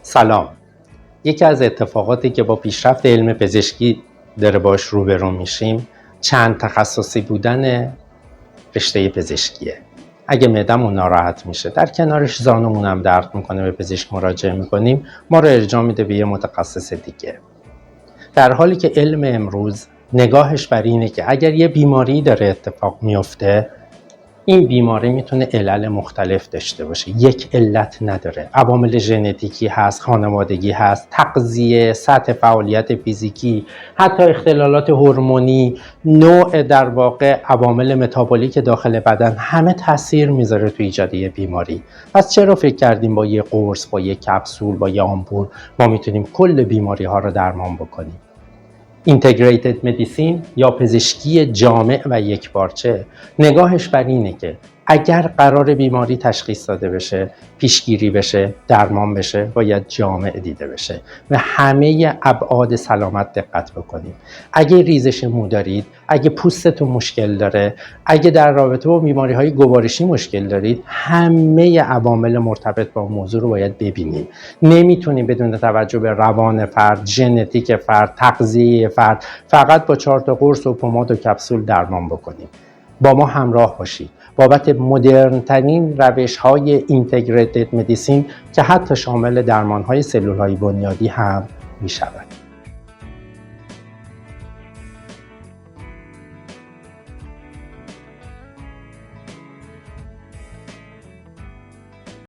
سلام. یکی از اتفاقاتی که با پیشرفت علم پزشکی داره باش روبرو میشیم چند تخصصی بودن رشته پزشکیه. اگه معدمون ناراحت میشه، در کنارش زانومون هم درد میکنه، به پزشک مراجعه میکنیم، ما رو ارجاع میده به یه متخصص دیگه. در حالی که علم امروز نگاهش بر اینه که اگر یه بیماری داره اتفاق میفته، این بیماری میتونه علل مختلف داشته باشه، یک علت نداره. عوامل ژنتیکی هست، خانوادگی هست، تغذیه، سطح فعالیت فیزیکی، حتی اختلالات هورمونی، نوع در واقع عوامل متابولیک داخل بدن، همه تاثیر میذاره تو ایجاد یه بیماری. پس چرا فکر کردیم با یه قرص، با یه کپسول، با یه آمپول ما میتونیم کل بیماری ها رو درمان بکنیم؟ اینتگریتد مدیسین یا پزشکی جامع و یکپارچه نگاهش بر اینه که اگر قرار بیماری تشخیص داده بشه، پیشگیری بشه، درمان بشه، باید جامع دیده بشه و همه ابعاد سلامت دقت بکنیم. اگه ریزش مو دارید، اگه پوستتون مشکل داره، اگه در رابطه با بیماری‌های گوارشی مشکل دارید، همه عوامل مرتبط با موضوع رو باید ببینیم. نمیتونیم بدون توجه به روان فرد، ژنتیک فرد، تغذیه فرد فقط با 4 تا قرص و پماد و کپسول درمان بکنیم. با ما همراه باشید بابت مدرن ترین روش های اینتگریتد مدیسین که حتی شامل درمان های سلول های بنیادی هم می شود.